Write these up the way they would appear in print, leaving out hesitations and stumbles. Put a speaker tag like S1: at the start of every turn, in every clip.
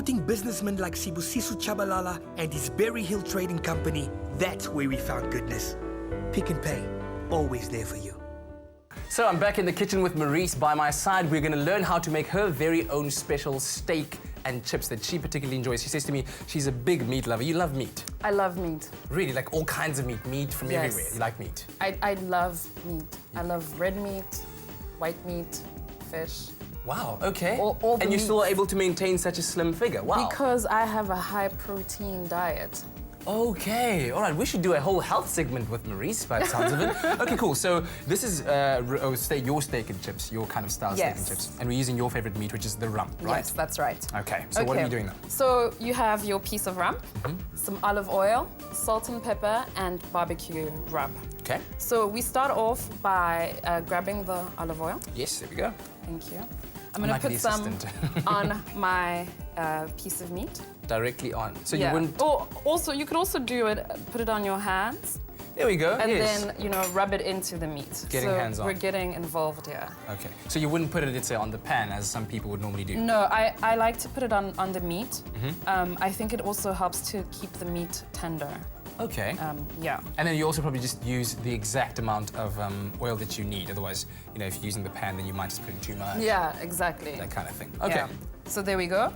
S1: supporting businessmen like Sibusiso Chabalala and his Berry Hill Trading Company, that's where we found goodness. Pick n Pay, always there for you.
S2: So I'm back in the kitchen with Maurice by my side. We're going to learn how to make her very own special steak and chips that she particularly enjoys. She says to me she's a big meat lover. You love meat?
S3: I love meat.
S2: Really? Like all kinds of meat? Meat from
S3: Yes.
S2: everywhere? You like meat?
S3: I love meat. I love red meat, white meat, fish.
S2: Wow, okay.
S3: All the
S2: and you're still
S3: meats.
S2: able to maintain such a slim figure? Wow.
S3: Because I have a high protein diet.
S2: Okay, all right. We should do a whole health segment with Maurice by the sounds of it. Okay, cool. So this is your steak and chips, your kind of style steak and
S3: Yes.
S2: chips. And we're using your favorite meat, which is the rump, right?
S3: Yes, that's right.
S2: Okay, so what are we doing now?
S3: So you have your piece of rump, some olive oil, salt and pepper, and barbecue rub.
S2: Okay.
S3: So we start off by grabbing the olive oil.
S2: Yes, there we go.
S3: Thank you. I'm gonna
S2: like the
S3: put some
S2: assistant.
S3: on my piece of meat.
S2: Directly on. So
S3: Yeah.
S2: you wouldn't...
S3: Or also, you could also do it, put it on your hands,
S2: There we go,
S3: and
S2: yes.
S3: then, rub it into the meat.
S2: Getting
S3: so
S2: hands-on.
S3: we're getting involved here.
S2: Okay. So you wouldn't put it, let's say, on the pan, as some people would normally do?
S3: No, I like to put it on the meat. I think it also helps to keep the meat tender.
S2: Okay.
S3: Yeah.
S2: And then you also probably just use the exact amount of oil that you need. Otherwise, if you're using the pan, then you might just put in too much.
S3: Yeah, exactly.
S2: That kind of thing. Okay.
S3: Yeah. So there we go.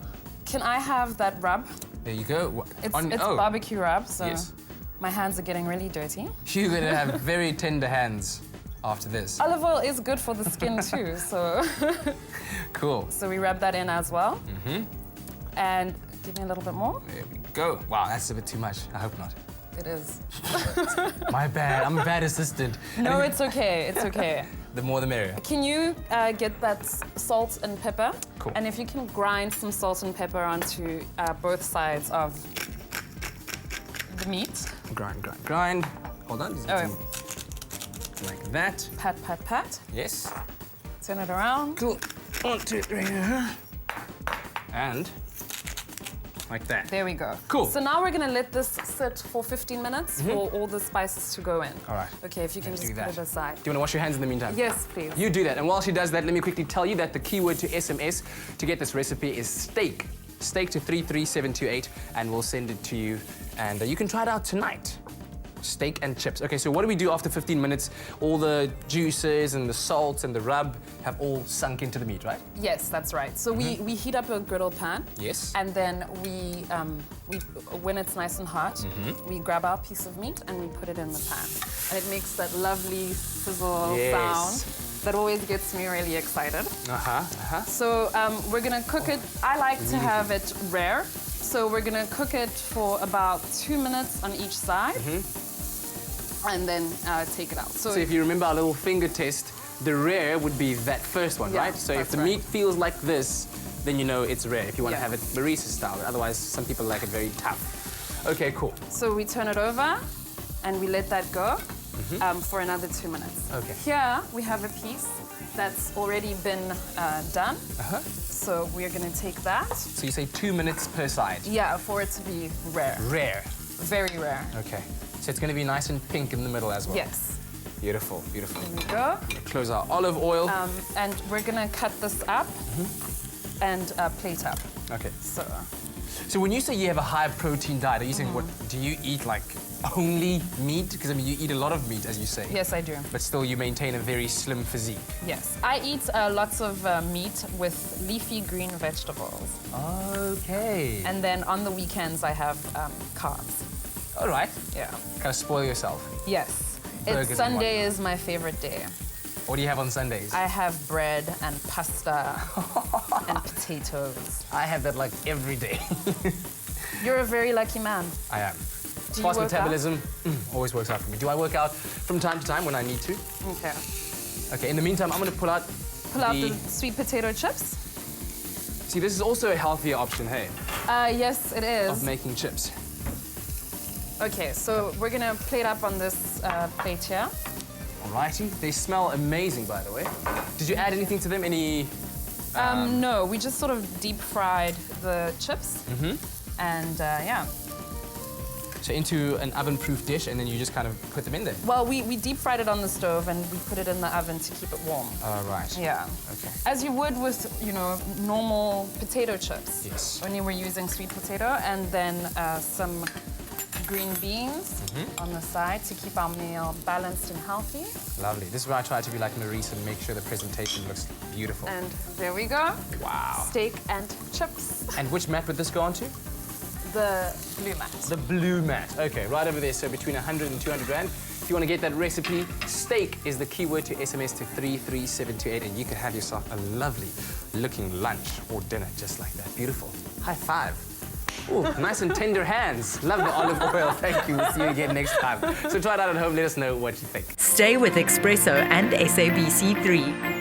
S3: Can I have that rub?
S2: There you go.
S3: It's barbecue rub, so
S2: Yes.
S3: my hands are getting really dirty.
S2: You're going to have very tender hands after this.
S3: Olive oil is good for the skin too, so...
S2: Cool.
S3: So we rub that in as well. And give me a little bit more.
S2: There we go. Wow, that's a bit too much. I hope not.
S3: It is.
S2: My bad. I'm a bad assistant.
S3: No, it's okay. It's okay.
S2: The more the merrier.
S3: Can you get that salt and pepper?
S2: Cool.
S3: And if you can grind some salt and pepper onto both sides of the meat.
S2: Grind, grind, grind. Hold on. Just
S3: Oh.
S2: like that.
S3: Pat, pat, pat.
S2: Yes.
S3: Turn it around.
S2: Cool. 1, 2, 3. And like that.
S3: There we go.
S2: Cool.
S3: So now we're gonna let this sit for 15 minutes for all the spices to go in.
S2: All right.
S3: Okay, if you can
S2: Let's
S3: just
S2: do
S3: put
S2: that.
S3: it aside.
S2: Do you want to wash your hands in the meantime?
S3: Yes, please.
S2: You do that. And while she does that, let me quickly tell you that the keyword to SMS to get this recipe is steak. Steak to 33728, and we'll send it to you. And you can try it out tonight. Steak and chips. Okay, so what do we do after 15 minutes? All the juices and the salts and the rub have all sunk into the meat, right?
S3: Yes, that's right. So we heat up a griddle pan.
S2: Yes.
S3: And then when it's nice and hot, we grab our piece of meat and we put it in the pan. And it makes that lovely sizzle
S2: Yes.
S3: sound that always gets me really excited. So we're gonna cook it. I like to have it rare. So we're gonna cook it for about 2 minutes on each side. And then take it out.
S2: So if you remember our little finger test, the rare would be that first one,
S3: Yeah,
S2: right? So if
S3: that's
S2: the
S3: right.
S2: meat feels like this, then you know it's rare. If you want to
S3: Yeah.
S2: have it Maurice's style. Otherwise, some people like it very tough. Okay, cool.
S3: So we turn it over and we let that go for another 2 minutes.
S2: Okay.
S3: Here we have a piece that's already been done. So we're gonna take that.
S2: So you say 2 minutes per side.
S3: Yeah, for it to be rare.
S2: Rare.
S3: Very rare.
S2: Okay. So it's going to be nice and pink in the middle as well.
S3: Yes.
S2: Beautiful, beautiful.
S3: Here we go.
S2: Close our olive oil.
S3: And we're gonna cut this up and plate up.
S2: Okay.
S3: So
S2: when you say you have a high protein diet, are you saying what? Do you eat like only meat? Because I mean, you eat a lot of meat, as you say.
S3: yes, I do.
S2: But still, you maintain a very slim physique.
S3: Yes, I eat lots of meat with leafy green vegetables.
S2: Okay.
S3: And then on the weekends I have carbs.
S2: All right.
S3: Yeah.
S2: Kind of spoil yourself.
S3: Yes.
S2: Burgers and
S3: Sunday
S2: whatnot.
S3: is my favorite day.
S2: What do you have on Sundays?
S3: I have bread and pasta and potatoes.
S2: I have that like every day.
S3: You're a very lucky man.
S2: I am.
S3: Do you
S2: Fast
S3: work
S2: metabolism always works out for me. Do I work out from time to time when I need to?
S3: Okay.
S2: Okay, in the meantime, I'm going to pull out
S3: The sweet potato chips.
S2: See, this is also a healthier option, hey,
S3: Yes, it
S2: of
S3: is.
S2: making chips.
S3: Okay, so we're gonna plate up on this plate here.
S2: Alrighty. They smell amazing, by the way. Did you add anything to them? Any...
S3: No, we just sort of deep fried the chips. And yeah.
S2: So into an oven-proof dish, and then you just kind of put them in there.
S3: Well, we deep fried it on the stove and we put it in the oven to keep it warm.
S2: Right.
S3: Yeah.
S2: Okay.
S3: As you would with, you know, normal potato chips.
S2: Yes.
S3: When you were using sweet potato, and then some green beans on the side to keep our meal balanced and healthy.
S2: Lovely. This is where I try to be like Maurice and make sure the presentation looks beautiful.
S3: And there we go.
S2: Wow.
S3: Steak and chips.
S2: And which mat would this go onto?
S3: The blue mat.
S2: The blue mat. Okay, right over there. So between 100 and 200 Rand. If you want to get that recipe, steak is the keyword to SMS to 33728, and you can have yourself a lovely looking lunch or dinner just like that. Beautiful. High five. Ooh, nice and tender hands. Love the olive oil. Thank you. We'll see you again next time. So try it out at home. Let us know what you think.
S4: Stay with Expresso and SABC3.